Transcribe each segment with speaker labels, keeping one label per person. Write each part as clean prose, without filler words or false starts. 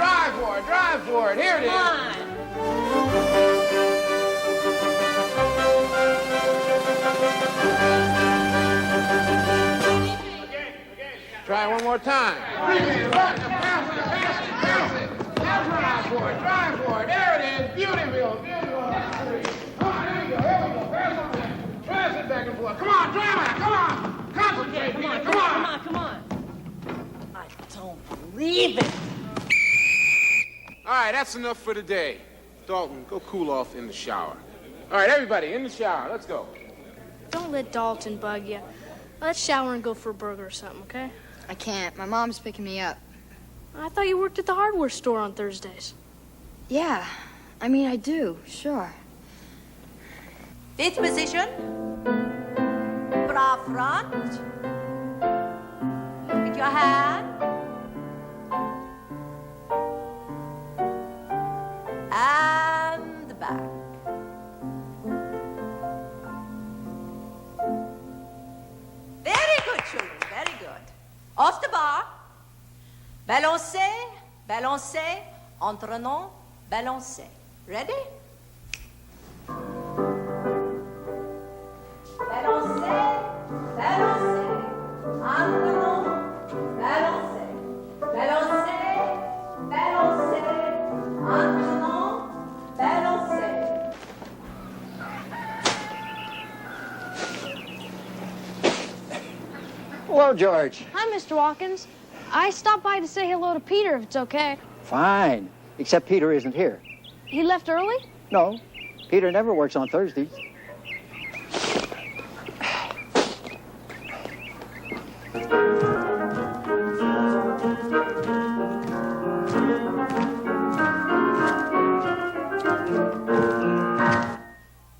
Speaker 1: Drive for it. Here it is.
Speaker 2: Come on.
Speaker 1: Try it one more time. Drive for it. There it is. Beautiful. Come on, here we go. Pass it back and forth. Come on, drive it. Come on. Concentrate. Come on.
Speaker 2: I don't believe it.
Speaker 1: All right, that's enough for today. Dalton, go cool off in the shower. All right, everybody, in the shower. Let's go.
Speaker 3: Don't let Dalton bug you. Let's shower and go for a burger or something, okay?
Speaker 4: I can't. My mom's picking me up.
Speaker 3: I thought you worked at the hardware store on Thursdays.
Speaker 4: Yeah. I mean, I do. Sure.
Speaker 2: Fifth position. Bra front. Look at your hand. And the back. Very good, children. Very good. Off the bar. Balancez, balancez, entraînons, balancez. Ready? Balancez, balancez, entraînons, balancez. Balancez, balancez, entraînons, balancez.
Speaker 5: Hello, George.
Speaker 3: Hi, Mr. Watkins. I stopped by to say hello to Peter, if it's okay.
Speaker 5: Fine. Except Peter isn't here.
Speaker 3: He left early?
Speaker 5: No, Peter never works on Thursdays.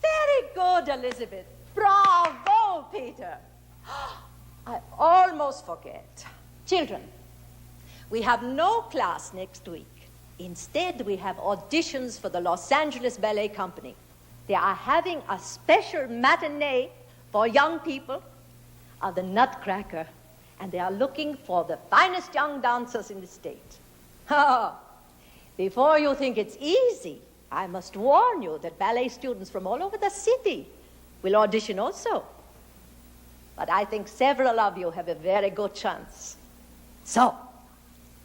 Speaker 2: Very good, Elizabeth. Bravo, Peter. I almost forget. Children, we have no class next week. Instead, we have auditions for the Los Angeles Ballet Company. They are having a special matinee for young people of the Nutcracker, and they are looking for the finest young dancers in the state. Before you think it's easy, I must warn you that ballet students from all over the city will audition also. But I think several of you have a very good chance. So,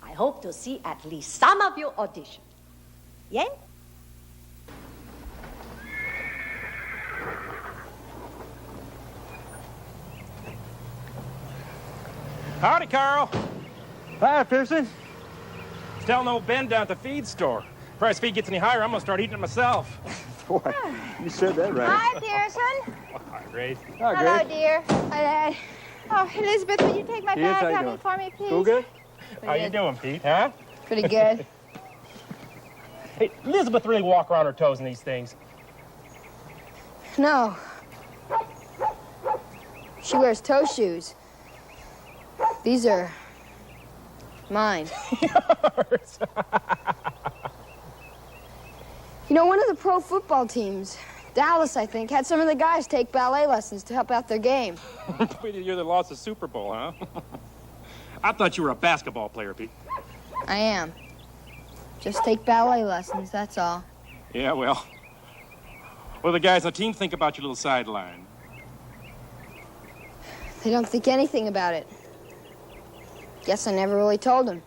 Speaker 2: I hope to see at least some of you audition. Yeah?
Speaker 6: Howdy, Carl.
Speaker 5: Hi, Pearson.
Speaker 6: Just telling old Ben down at the feed store. Price feed gets any higher, I'm gonna start eating it myself.
Speaker 5: Boy, you said that right.
Speaker 7: Hi, Pearson.
Speaker 6: Hi, Grace.
Speaker 5: Hi,
Speaker 7: Hello,
Speaker 5: Grace.
Speaker 7: dear. Hi, Dad. Oh, Elizabeth, will you take my
Speaker 5: Yes,
Speaker 7: bag
Speaker 5: how you
Speaker 7: coming
Speaker 5: doing?
Speaker 7: for me, please?
Speaker 5: Feel good?
Speaker 6: How you doing, Pete, huh?
Speaker 7: Pretty good.
Speaker 6: Hey, Elizabeth really walk around her toes in these things.
Speaker 4: No. She wears toe shoes. These are mine. You know, one of the pro football teams, Dallas, I think, had some of the guys take ballet lessons to help out their game.
Speaker 6: Wait till you're the lost the Super Bowl, huh? I thought you were a basketball player, Pete.
Speaker 4: I am. Just take ballet lessons, that's all.
Speaker 6: Yeah, well. What do the guys on the team think about your little sideline?
Speaker 4: They don't think anything about it. Guess I never really told them.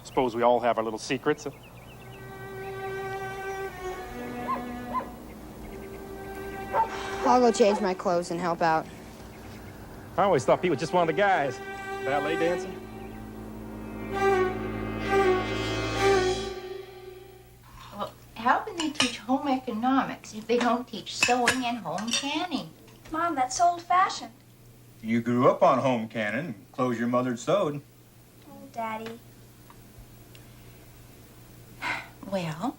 Speaker 6: Suppose we all have our little secrets.
Speaker 4: I'll go change my clothes and help out.
Speaker 6: I always thought Pete was just one of the guys. Ballet dancing.
Speaker 8: Well, how can they teach home economics if they don't teach sewing and home canning?
Speaker 9: Mom, that's old-fashioned.
Speaker 10: You grew up on home canning, clothes your mother sewed.
Speaker 9: Oh, Daddy.
Speaker 8: Well,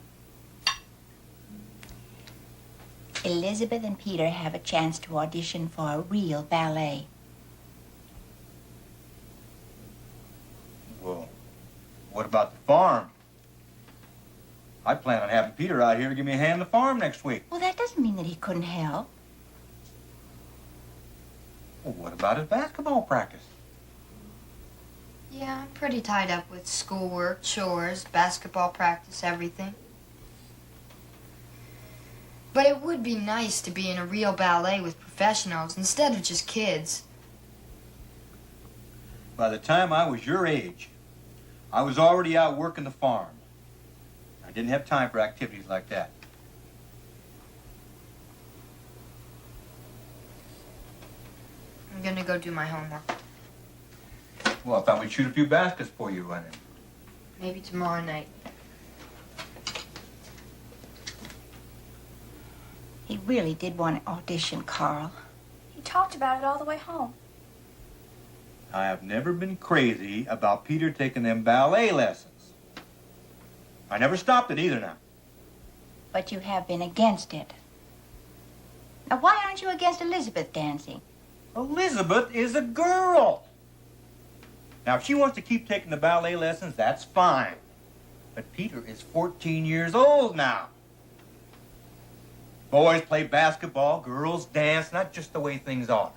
Speaker 8: Elizabeth and Peter have a chance to audition for a real ballet.
Speaker 10: Well, what about the farm? I plan on having Peter out here to give me a hand on the farm next week.
Speaker 8: Well, that doesn't mean that he couldn't help.
Speaker 10: Well, what about his basketball practice?
Speaker 4: Yeah, I'm pretty tied up with schoolwork, chores, basketball practice, everything. But it would be nice to be in a real ballet with professionals instead of just kids.
Speaker 10: By the time I was your age, I was already out working the farm. I didn't have time for activities like that.
Speaker 4: I'm gonna go do my homework.
Speaker 10: Well, I thought we'd shoot a few baskets for you running.
Speaker 4: Maybe tomorrow night.
Speaker 8: He really did want to audition, Carl.
Speaker 9: He talked about it all the way home.
Speaker 10: I have never been crazy about Peter taking them ballet lessons. I never stopped it either now.
Speaker 8: But you have been against it. Now, why aren't you against Elizabeth dancing?
Speaker 10: Elizabeth is a girl. Now, if she wants to keep taking the ballet lessons, that's fine. But Peter is 14 years old now. Boys play basketball, girls dance, not just the way things are.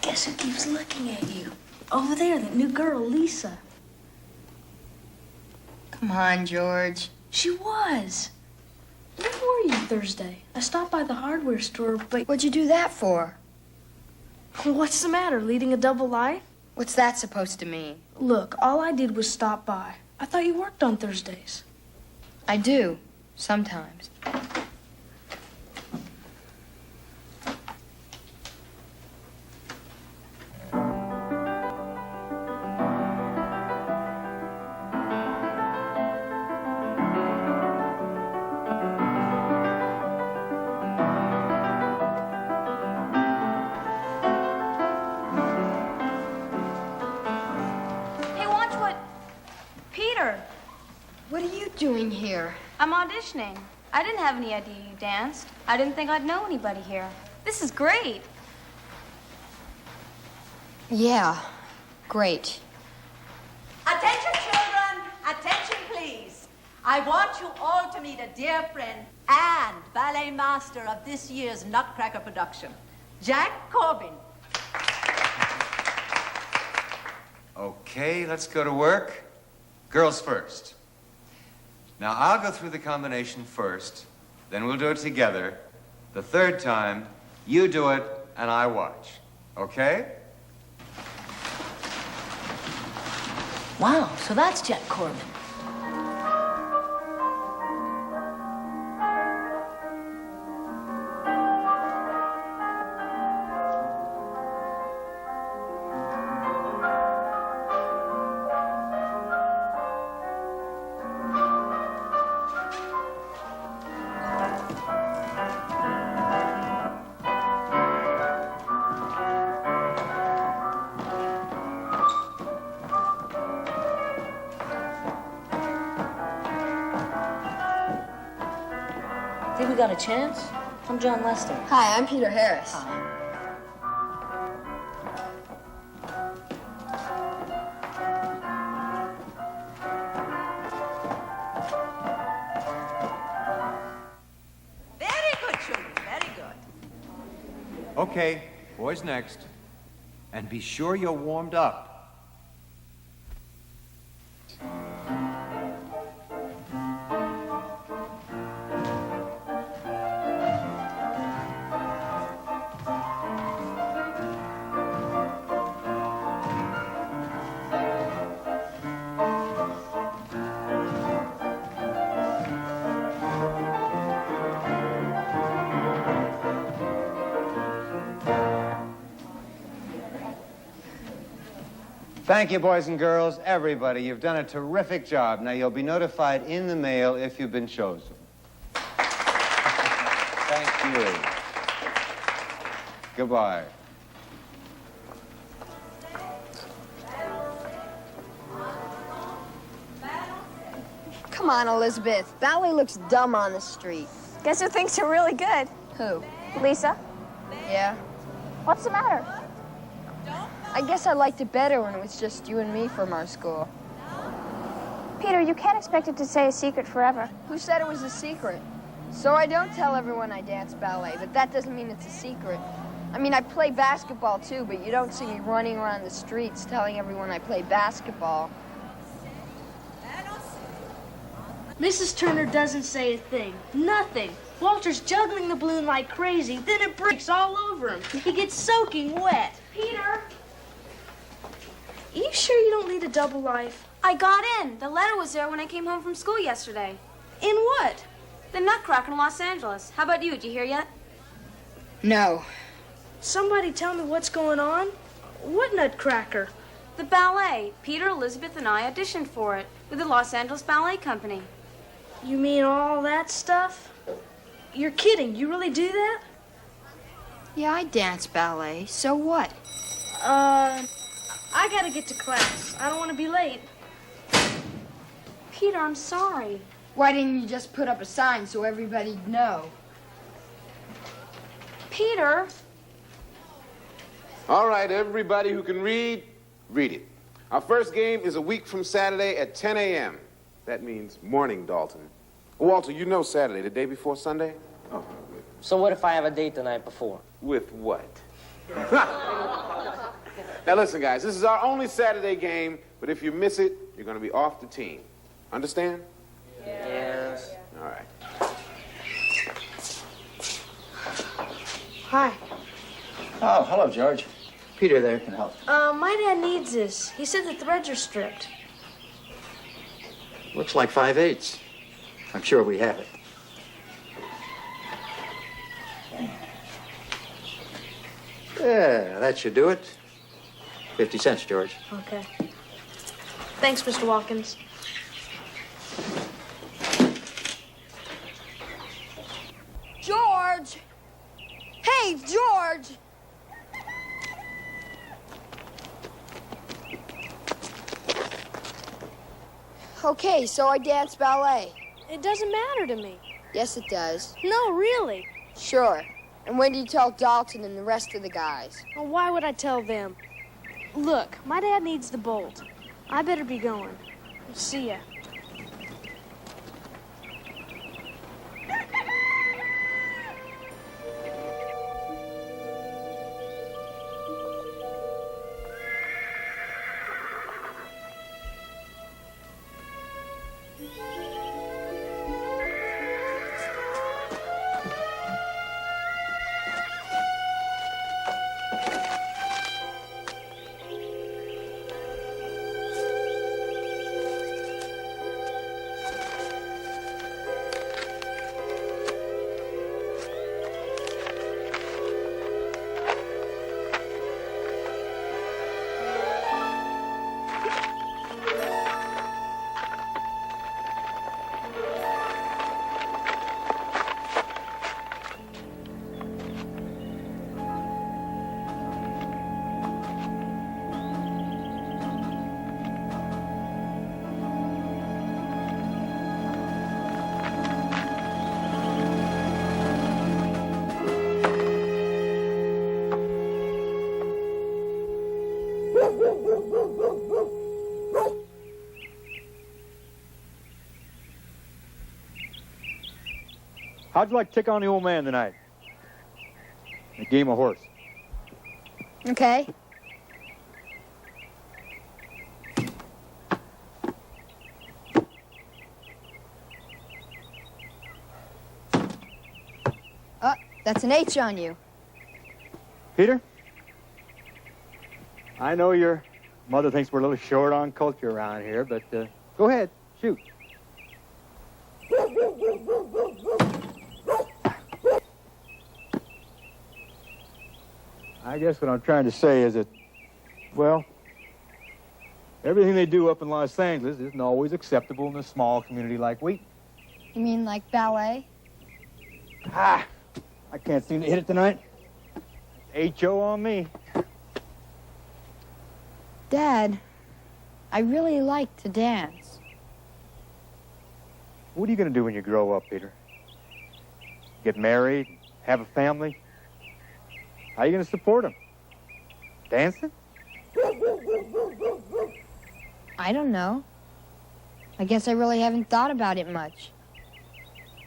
Speaker 3: Guess who keeps looking at you? Over there, that new girl, Lisa.
Speaker 4: Come on, George.
Speaker 3: She was. Where were you Thursday? I stopped by the hardware store, but...
Speaker 4: What'd you do that for?
Speaker 3: What's the matter, leading a double life?
Speaker 4: What's that supposed to mean?
Speaker 3: Look, all I did was stop by. I thought you worked on Thursdays.
Speaker 4: I do, sometimes. What are you doing here?
Speaker 11: I'm auditioning. I didn't have any idea you danced. I didn't think I'd know anybody here. This is great.
Speaker 4: Yeah, great.
Speaker 2: Attention, children! Attention, please. I want you all to meet a dear friend and ballet master of this year's Nutcracker production, Jack Corbin.
Speaker 12: Okay, let's go to work. Girls first. Now, I'll go through the combination first, then we'll do it together. The third time, you do it and I watch. Okay?
Speaker 3: Wow, so that's Jack Corbin. Think we got a chance? I'm John Lester.
Speaker 4: Hi, I'm Peter Harris.
Speaker 3: Hi.
Speaker 2: Very good, children, very good.
Speaker 12: Okay, boys next. And be sure you're warmed up. Thank you, boys and girls, everybody. You've done a terrific job. Now, you'll be notified in the mail if you've been chosen. Thank you. Goodbye.
Speaker 4: Come on, Elizabeth. Ballet looks dumb on the street.
Speaker 7: Guess who thinks you're really good?
Speaker 4: Who?
Speaker 7: Lisa.
Speaker 4: Yeah?
Speaker 7: What's the matter?
Speaker 4: I guess I liked it better when it was just you and me from our school.
Speaker 7: Peter, you can't expect it to stay a secret forever.
Speaker 4: Who said it was a secret? So I don't tell everyone I dance ballet, but that doesn't mean it's a secret. I mean, I play basketball too, but you don't see me running around the streets telling everyone I play basketball.
Speaker 3: Mrs. Turner doesn't say a thing. Nothing. Walter's juggling the balloon like crazy, then it breaks all over him. He gets soaking wet.
Speaker 11: Peter!
Speaker 3: Are you sure you don't lead a double life?
Speaker 11: I got in. The letter was there when I came home from school yesterday.
Speaker 3: In what?
Speaker 11: The Nutcracker in Los Angeles. How about you? Did you hear yet?
Speaker 4: No.
Speaker 3: Somebody tell me what's going on. What Nutcracker?
Speaker 11: The ballet. Peter, Elizabeth, and I auditioned for it with the Los Angeles Ballet Company.
Speaker 3: You mean all that stuff? You're kidding. You really do that?
Speaker 4: Yeah, I dance ballet. So what?
Speaker 3: I gotta get to class. I don't want to be late.
Speaker 11: Peter, I'm sorry.
Speaker 4: Why didn't you just put up a sign so everybody'd know?
Speaker 11: Peter!
Speaker 1: All right, everybody who can read, read it. Our first game is a week from Saturday at 10 a.m. That means morning, Dalton. Walter, you know Saturday, the day before Sunday? Oh.
Speaker 13: So what if I have a date the night before?
Speaker 1: With what? Now listen, guys, this is our only Saturday game, but if you miss it, you're going to be off the team. Understand?
Speaker 13: Yes.
Speaker 1: All right.
Speaker 3: Hi.
Speaker 5: Oh, hello, George. Peter there can help.
Speaker 3: My dad needs this. He said the threads are stripped.
Speaker 5: Looks like 5/8. I'm sure we have it. Yeah, that should do it. 50 cents, George.
Speaker 3: Okay. Thanks, Mr. Watkins.
Speaker 4: George! Hey, George! Okay, so I dance ballet.
Speaker 3: It doesn't matter to me.
Speaker 4: Yes, it does.
Speaker 3: No, really.
Speaker 4: Sure. And when do you tell Dalton and the rest of the guys?
Speaker 3: Well, why would I tell them? Look, my dad needs the bolt. I better be going. See ya.
Speaker 5: How'd you like to take on the old man tonight? A game of horse.
Speaker 4: Okay. That's an H on you.
Speaker 5: Peter? I know your mother thinks we're a little short on culture around here, but go ahead, shoot. I guess what I'm trying to say is that, well, everything they do up in Los Angeles isn't always acceptable in a small community like Wheaton.
Speaker 4: You mean like ballet?
Speaker 5: Ah, I can't seem to hit it tonight. H.O. on me.
Speaker 4: Dad, I really like to dance.
Speaker 5: What are you going to do when you grow up, Peter? get married, have a family. How are you going to support them? Dancing?
Speaker 4: I don't know. I guess I really haven't thought about it much.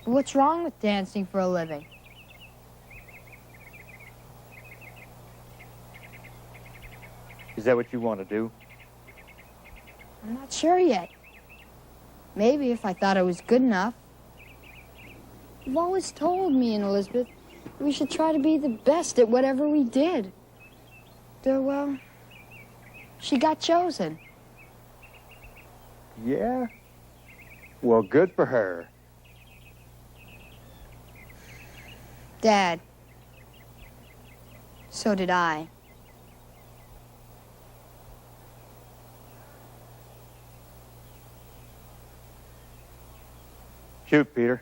Speaker 4: What's wrong with dancing for a living?
Speaker 5: Is that what you want to do?
Speaker 4: I'm not sure yet. Maybe if I thought I was good enough. You've always told me and Elizabeth we should try to be the best at whatever we did. Well, she got chosen.
Speaker 5: Yeah? Well, good for her.
Speaker 4: Dad. So did I.
Speaker 5: Shoot, Peter.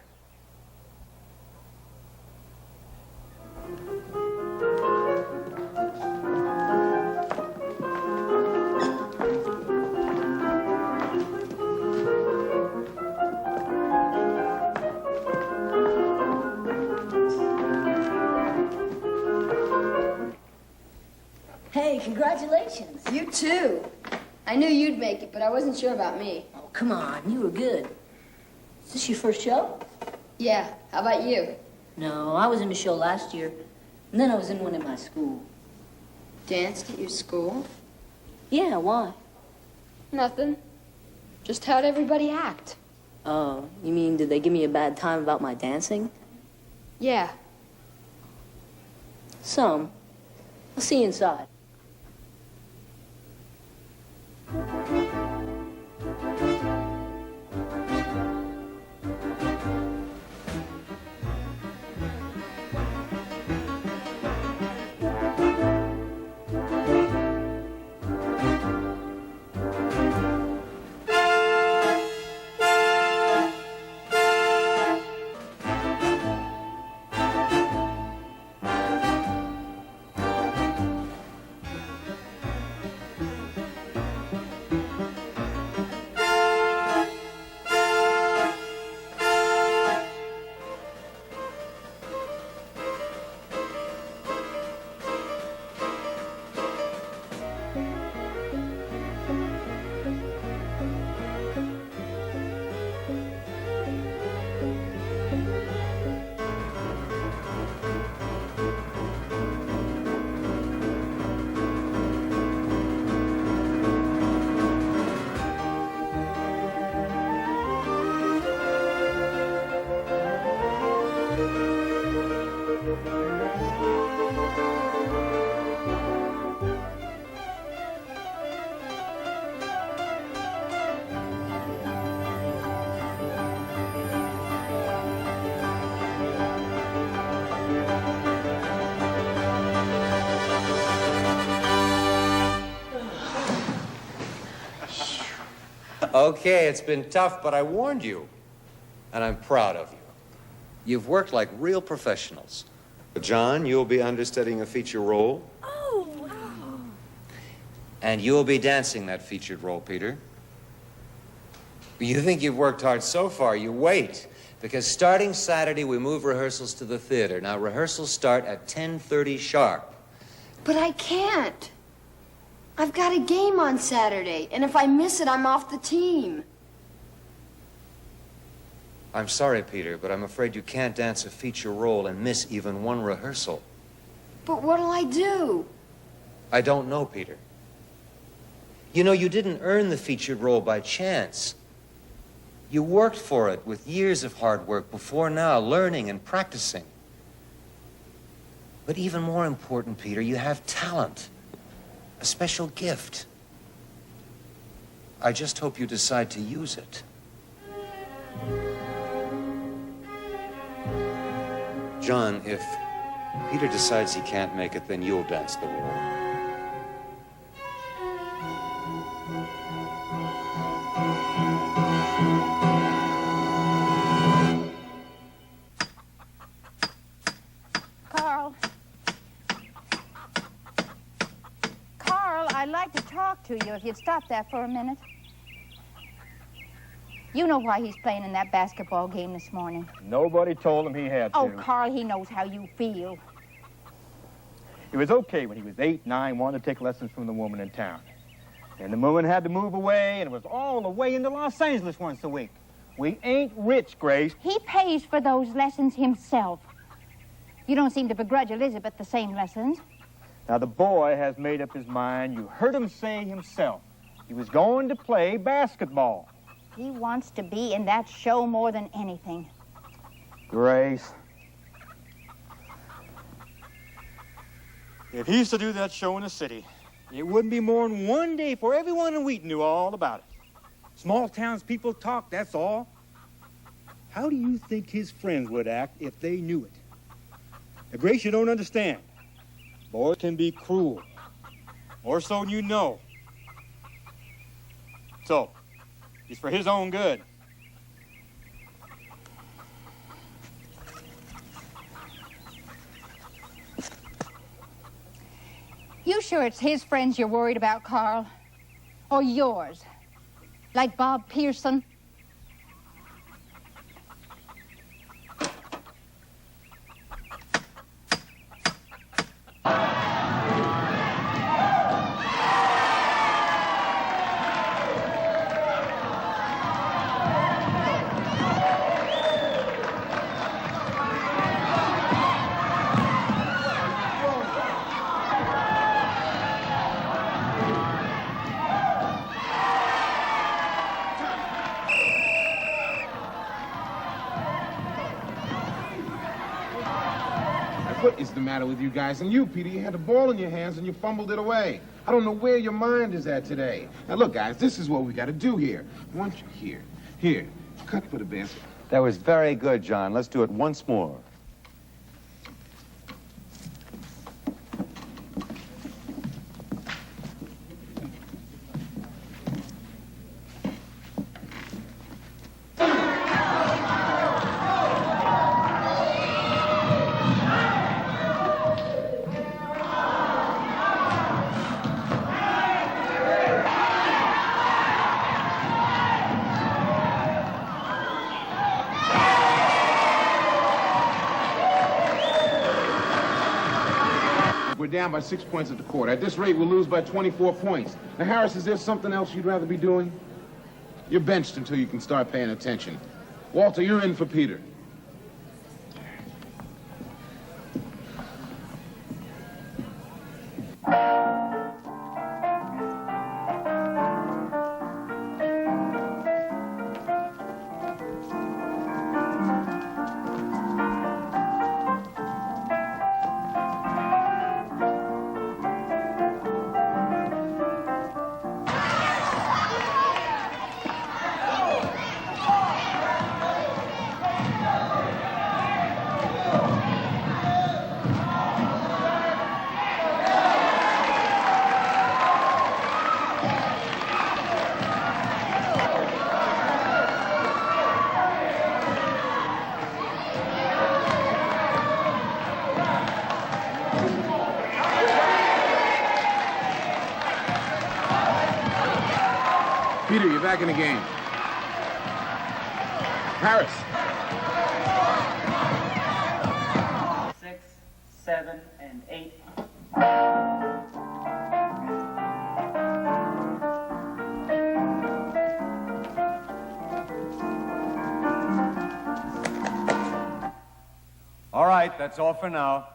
Speaker 14: Hey, congratulations.
Speaker 4: You too. I knew you'd make it, but I wasn't sure about me.
Speaker 14: Oh, come on, you were good. Is this your first show?
Speaker 4: Yeah, how about you?
Speaker 14: No, I was in the show last year, and then I was in one at my school.
Speaker 4: Danced at your school?
Speaker 14: Yeah, why?
Speaker 4: Nothing. Just how'd everybody act?
Speaker 14: Oh, you mean did they give me a bad time about my dancing?
Speaker 4: Yeah.
Speaker 14: Some. I'll see you inside.
Speaker 12: Okay, it's been tough, but I warned you. And I'm proud of you. You've worked like real professionals. John, you'll be understudying a feature role.
Speaker 2: Oh, wow.
Speaker 12: And you'll be dancing that featured role, Peter. You think you've worked hard so far, you wait. Because starting Saturday, we move rehearsals to the theater. Now, rehearsals start at 10:30 sharp.
Speaker 4: But I can't. I've got a game on Saturday, and if I miss it, I'm off the team.
Speaker 12: I'm sorry, Peter, but I'm afraid you can't dance a feature role and miss even one rehearsal.
Speaker 4: But what'll I do?
Speaker 12: I don't know, Peter. You know, you didn't earn the featured role by chance. You worked for it with years of hard work before now, learning and practicing. But even more important, Peter, you have talent. A special gift. I just hope you decide to use it. John, if Peter decides he can't make it, then you'll dance the role.
Speaker 15: I'd like to talk to you if you'd stop that for a minute. You know why he's playing in that basketball game this morning.
Speaker 5: Nobody told him he had to.
Speaker 15: Oh, Carl, he knows how you feel.
Speaker 5: It was okay when he was 8, 9, wanted to take lessons from the woman in town. And the woman had to move away, and it was all the way into Los Angeles once a week. We ain't rich, Grace.
Speaker 15: He pays for those lessons himself. You don't seem to begrudge Elizabeth the same lessons.
Speaker 5: Now, the boy has made up his mind. You heard him say himself. He was going to play basketball.
Speaker 15: He wants to be in that show more than anything.
Speaker 5: Grace. If he used to do that show in the city, it wouldn't be more than one day before everyone in Wheaton knew all about it. Small towns people talk, that's all. How do you think his friends would act if they knew it? Now, Grace, you don't understand. Boys can be cruel. More so than you know. So, it's for his own good.
Speaker 15: You sure it's his friends you're worried about, Carl? Or yours? Like Bob Pearson?
Speaker 1: What is the matter with you guys? And you, Peter, you had the ball in your hands and you fumbled it away. I don't know where your mind is at today. Now, look, guys, this is what we got to do here. I want you here, cut for the basket.
Speaker 12: That was very good, John. Let's do it once more.
Speaker 1: We're down by 6 points at the quarter. At this rate, we'll lose by 24 points. Now, Harris, is there something else you'd rather be doing? You're benched until you can start paying attention. Walter, you're in for Peter. Peter, you're back in the game. Harris.
Speaker 16: 6, 7, and 8.
Speaker 10: All right, that's all for now.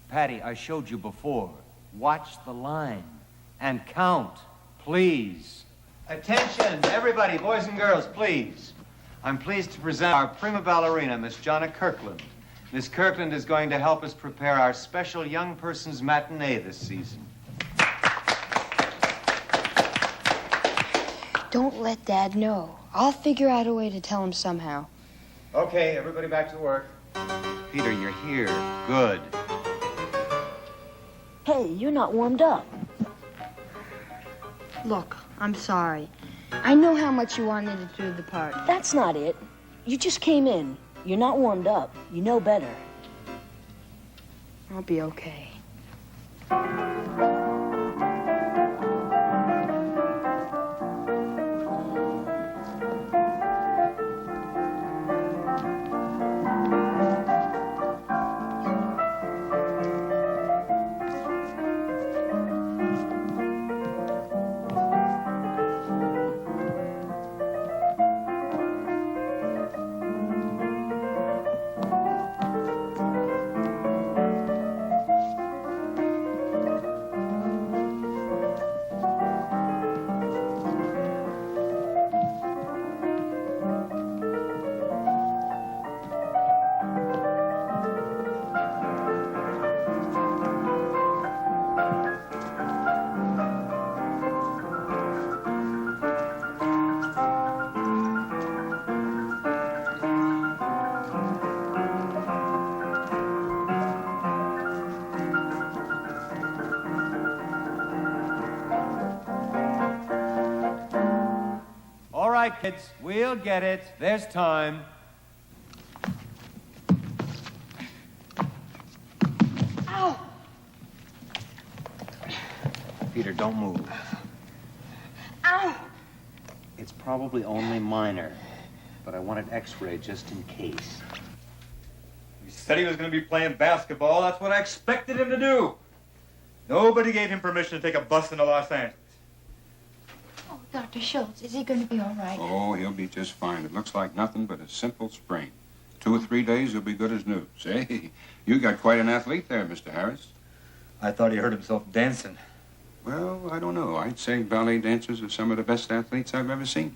Speaker 10: Patty, I showed you before. Watch the line and count, please.
Speaker 12: Attention, everybody, boys and girls, please. I'm pleased to present our prima ballerina, Miss Jonna Kirkland. Miss Kirkland is going to help us prepare our special young person's matinee this season.
Speaker 4: Don't let Dad know. I'll figure out a way to tell him somehow.
Speaker 12: Okay, everybody back to work. Peter, you're here. Good.
Speaker 14: Hey, you're not warmed up.
Speaker 4: Look, I'm sorry. I know how much you wanted to do the part.
Speaker 14: That's not it. You just came in. You're not warmed up. You know better.
Speaker 4: I'll be okay.
Speaker 12: kids. We'll get it. There's time.
Speaker 4: Ow!
Speaker 17: Peter, don't move.
Speaker 4: Ow!
Speaker 17: It's probably only minor, but I want an x-ray just in case.
Speaker 10: He said he was going to be playing basketball. That's what I expected him to do. Nobody gave him permission to take a bus into Los Angeles.
Speaker 8: Oh, Dr. Schultz, is he going to be all right?
Speaker 18: Oh, he'll be just fine. It looks like nothing but a simple sprain. 2 or 3 days, he'll be good as new. Say, you got quite an athlete there, Mr. Harris.
Speaker 10: I thought he hurt himself dancing.
Speaker 18: Well, I don't know. I'd say ballet dancers are some of the best athletes I've ever seen.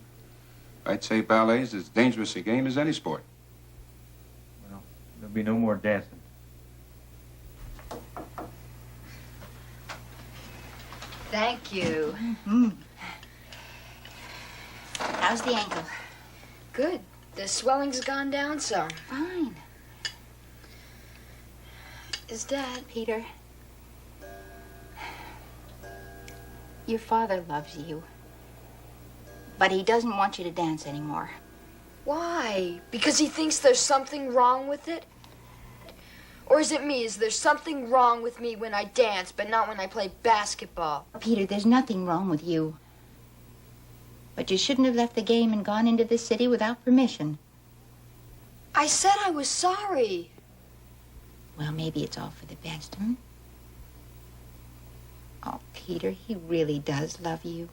Speaker 18: I'd say ballet's as dangerous a game as any sport.
Speaker 10: Well, there'll be no more dancing.
Speaker 4: Thank you.
Speaker 8: How's the ankle?
Speaker 4: Good. The swelling's gone down some.
Speaker 8: Fine.
Speaker 4: Is Dad?
Speaker 8: Peter, your father loves you, but he doesn't want you to dance anymore.
Speaker 4: Why? Because he thinks there's something wrong with it? Or is it me? Is there something wrong with me when I dance, but not when I play basketball?
Speaker 8: Peter, there's nothing wrong with you. But you shouldn't have left the game and gone into the city without permission.
Speaker 4: I said I was sorry.
Speaker 8: Well, maybe it's all for the best, hmm? Oh, Peter, he really does love you.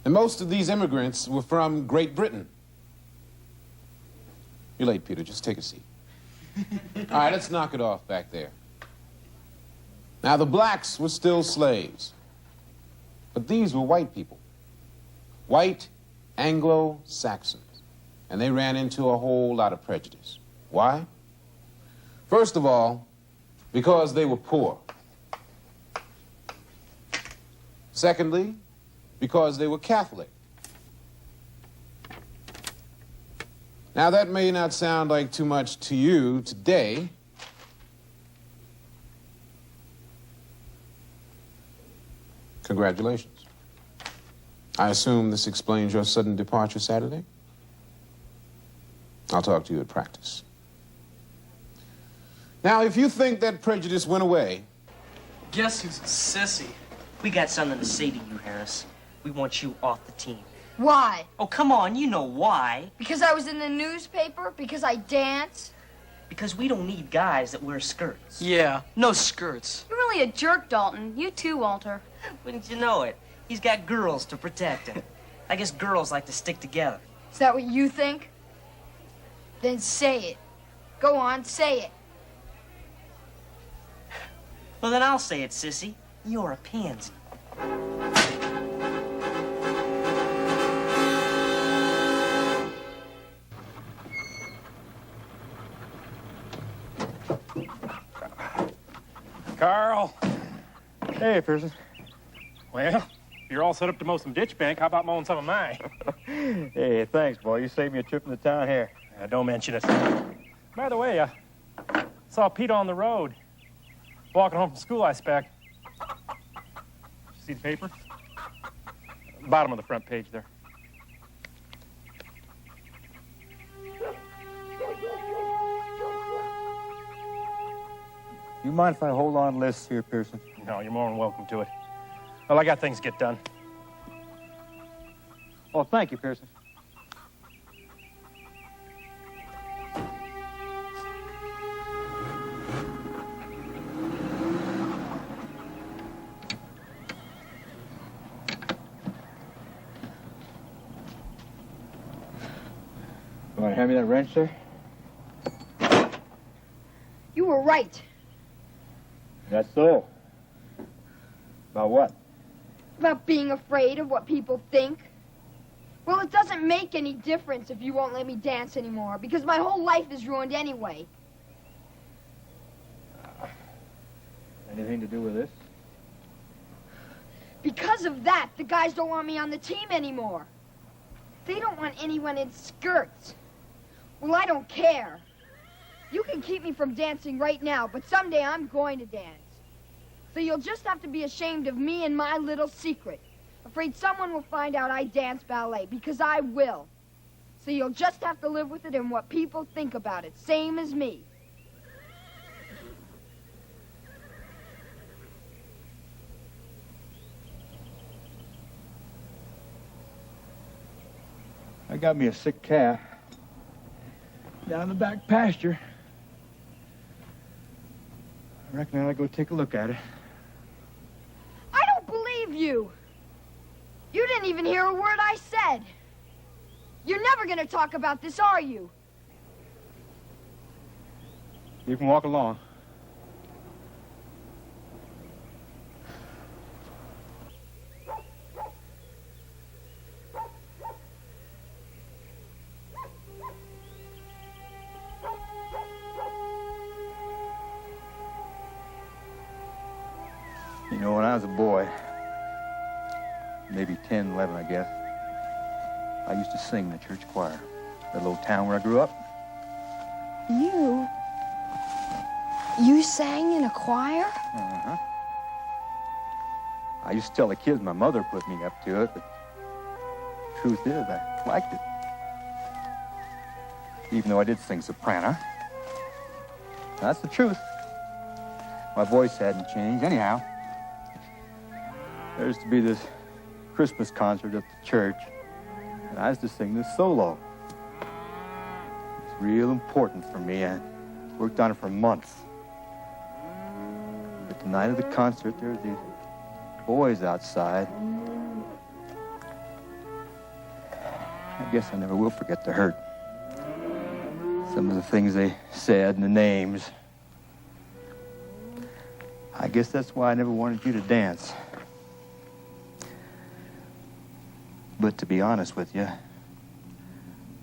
Speaker 1: And most of these immigrants were from Great Britain. You're late, Peter. Just take a seat. All right, let's knock it off back there. Now, the blacks were still slaves. But these were white people. White Anglo-Saxons. And they ran into a whole lot of prejudice. Why? First of all, because they were poor. Secondly, because they were Catholic. Now, that may not sound like too much to you today. Congratulations. I assume this explains your sudden departure Saturday? I'll talk to you at practice. Now, if you think that prejudice went away...
Speaker 13: Guess who's a sissy? We got something to say to you, Harris. We want you off the team.
Speaker 4: Why?
Speaker 13: Oh, come on, you know why.
Speaker 4: Because I was in the newspaper? Because I dance?
Speaker 13: Because we don't need guys that wear skirts.
Speaker 14: Yeah, no skirts.
Speaker 11: You're really a jerk, Dalton. You too, Walter.
Speaker 13: Wouldn't you know it? He's got girls to protect him. I guess girls like to stick together.
Speaker 4: Is that what you think? Then say it. Go on, say it.
Speaker 13: Well, then I'll say it, sissy. You're a pansy.
Speaker 6: Carl.
Speaker 10: Hey, Pearson.
Speaker 6: Well, if you're all set up to mow some ditch bank, how about mowing some of mine?
Speaker 10: Hey, thanks, boy. You saved me a trip in the town here.
Speaker 6: Don't mention it. By the way, saw Pete on the road. Walking home from school, I expect. See the paper? Bottom of the front page there.
Speaker 10: You mind if I hold on lists here, Pearson?
Speaker 6: No, you're more than welcome to it. Well, I got things to get done.
Speaker 10: Oh, thank you, Pearson. You want to hand me that wrench, sir?
Speaker 4: You were right.
Speaker 10: That's so. About what?
Speaker 4: About being afraid of what people think. Well, it doesn't make any difference if you won't let me dance anymore, because my whole life is ruined anyway.
Speaker 10: Anything to do with this?
Speaker 4: Because of that, the guys don't want me on the team anymore. They don't want anyone in skirts. Well, I don't care. You can keep me from dancing right now, but someday I'm going to dance. So you'll just have to be ashamed of me and my little secret. Afraid someone will find out I dance ballet, because I will. So you'll just have to live with it and what people think about it, same as me.
Speaker 5: I got me a sick calf down in the back pasture. I reckon I ought to go take a look at it.
Speaker 4: I don't believe you. You didn't even hear a word I said. You're never going to talk about this, are you?
Speaker 5: You can walk along. You know, when I was a boy, maybe 10, 11, I guess, I used to sing in the church choir. That little town where I grew up.
Speaker 4: You? You sang in a choir?
Speaker 5: Uh-huh. I used to tell the kids my mother put me up to it, but the truth is I liked it. Even though I did sing soprano. That's the truth. My voice hadn't changed anyhow. There used to be this Christmas concert at the church, and I used to sing this solo. It's real important for me. I worked on it for months. But the night of the concert, there were these boys outside. I guess I never will forget the hurt. Some of the things they said and the names. I guess that's why I never wanted you to dance. But to be honest with you,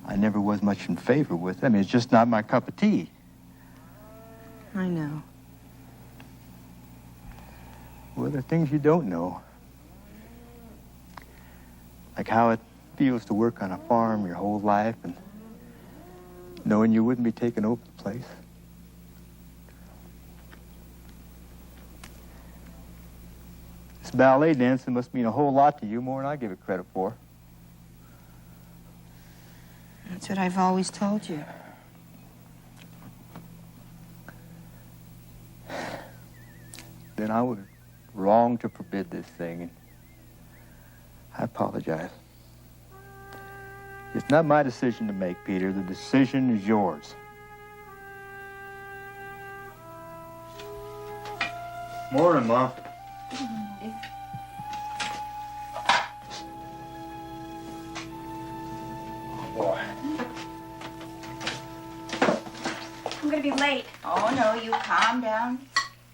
Speaker 5: I never was much in favor with it. I mean, it's just not my cup of tea.
Speaker 14: I know.
Speaker 5: Well, there are things you don't know. Like how it feels to work on a farm your whole life and knowing you wouldn't be taking over the place. This ballet dancing must mean a whole lot to you, more than I give it credit for.
Speaker 14: That's what I've always told you.
Speaker 5: Then I was wrong to forbid this thing, and I apologize. It's not my decision to make, Peter. The decision is yours. Morning, Mom. Boy.
Speaker 9: I'm gonna be late.
Speaker 8: Oh, no, you calm down.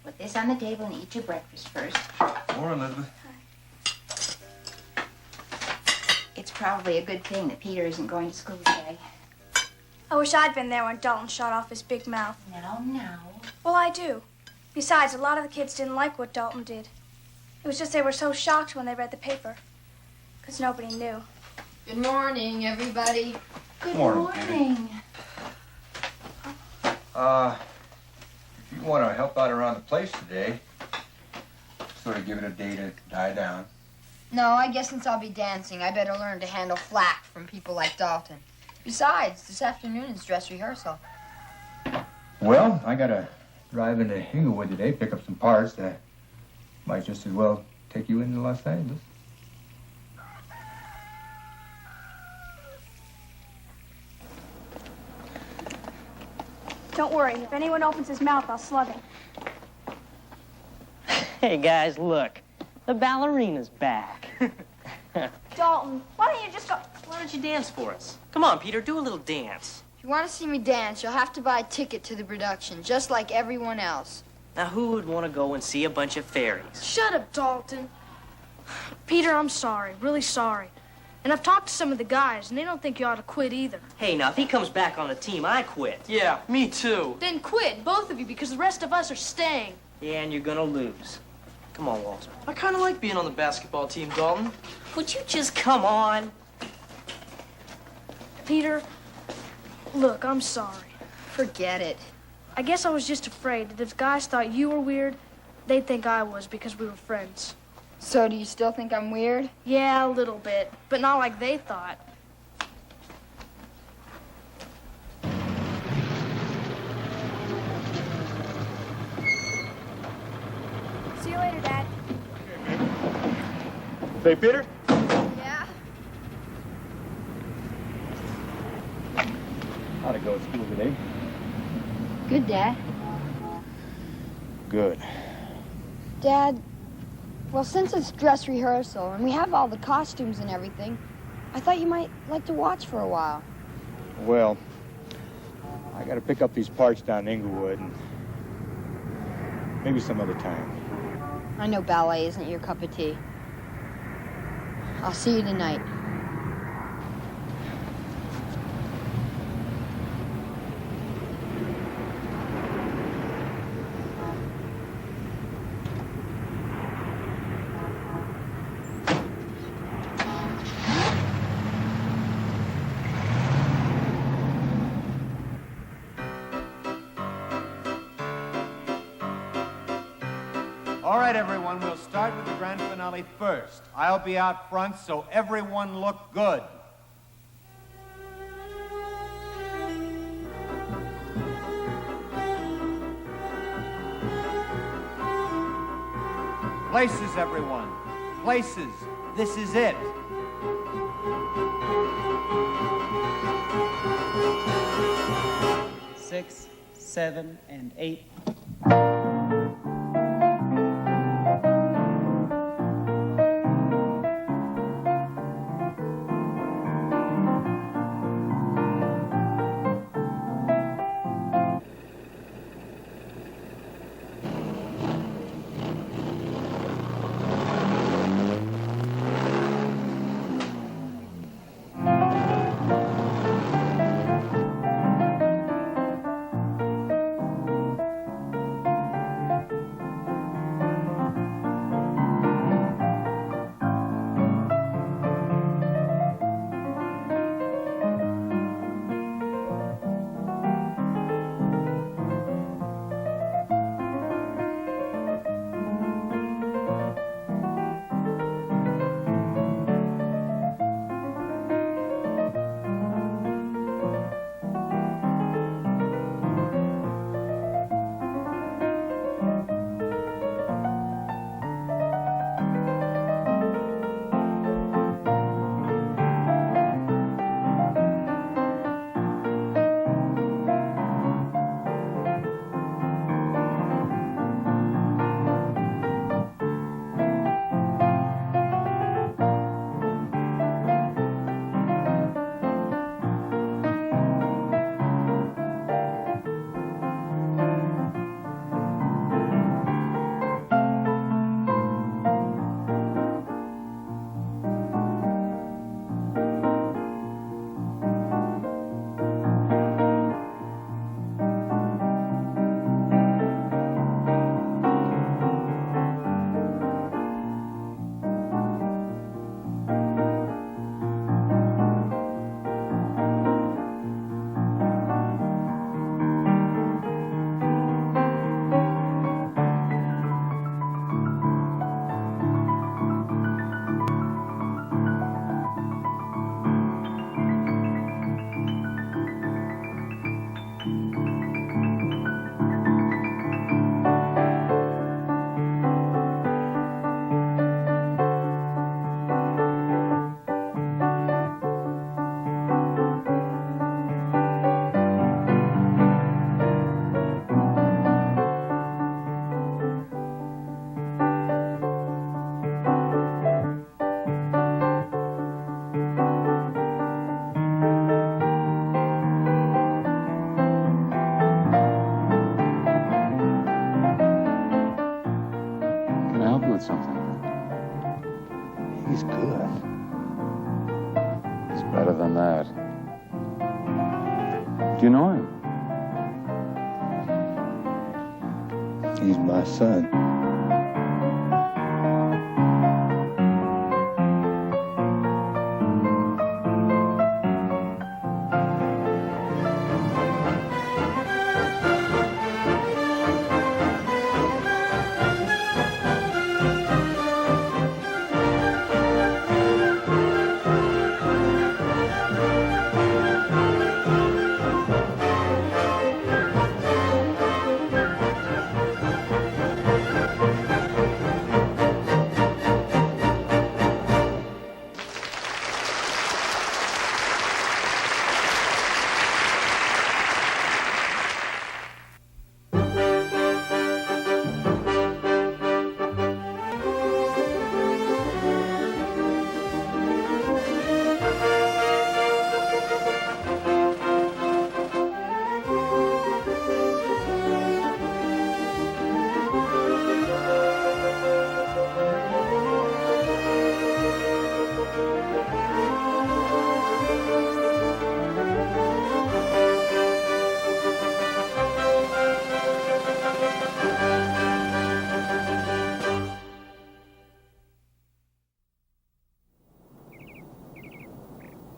Speaker 8: Put this on the table and eat your breakfast first.
Speaker 5: Morning, Elizabeth.
Speaker 8: It's probably a good thing that Peter isn't going to school today.
Speaker 9: I wish I'd been there when Dalton shot off his big mouth.
Speaker 8: No.
Speaker 9: Well, I do. Besides, a lot of the kids didn't like what Dalton did. It was just they were so shocked when they read the paper. Because nobody knew.
Speaker 4: Good morning, everybody.
Speaker 8: Good
Speaker 5: morning. If you want to help out around the place today, sort of give it a day to die down.
Speaker 4: No, I guess since I'll be dancing, I better learn to handle flack from people like Dalton. Besides, this afternoon is dress rehearsal.
Speaker 5: Well, I gotta drive into Inglewood today, pick up some parts that might just as well take you into Los Angeles.
Speaker 9: Don't worry. If anyone opens his mouth, I'll slug him.
Speaker 13: Hey, guys, look. The ballerina's back.
Speaker 9: Dalton, why don't you just go...
Speaker 13: Why don't you dance for us? Come on, Peter, do a little dance.
Speaker 4: If you want to see me dance, you'll have to buy a ticket to the production, just like everyone else.
Speaker 13: Now, who would want to go and see a bunch of fairies?
Speaker 3: Shut up, Dalton. Peter, I'm sorry, really sorry. And I've talked to some of the guys, and they don't think you ought to quit either.
Speaker 13: Hey, now, if he comes back on the team, I quit.
Speaker 6: Yeah, me too.
Speaker 3: Then quit, both of you, because the rest of us are staying.
Speaker 13: Yeah, and you're gonna lose. Come on, Walter.
Speaker 6: I kind of like being on the basketball team, Dalton.
Speaker 13: Would you just come on?
Speaker 3: Peter, look, I'm sorry.
Speaker 4: Forget it.
Speaker 3: I guess I was just afraid that if guys thought you were weird, they'd think I was because we were friends.
Speaker 4: So do you still think I'm weird?
Speaker 3: Yeah, a little bit, but not like they thought.
Speaker 7: See you later, Dad.
Speaker 5: Say, Peter?
Speaker 4: Yeah?
Speaker 5: How'd it go at school today?
Speaker 4: Good, Dad.
Speaker 5: Good.
Speaker 4: Dad, well, since it's dress rehearsal and we have all the costumes and everything, I thought you might like to watch for a while.
Speaker 5: Well, I gotta pick up these parts down in Inglewood, and maybe some other time.
Speaker 4: I know ballet isn't your cup of tea. I'll see you tonight.
Speaker 12: All right, everyone, we'll start with the grand finale first. I'll be out front, so everyone look good. Places, everyone. Places. This is it.
Speaker 16: Six, 7, and 8.
Speaker 18: Something. He's good. He's better than that. Do you know him? He's my son.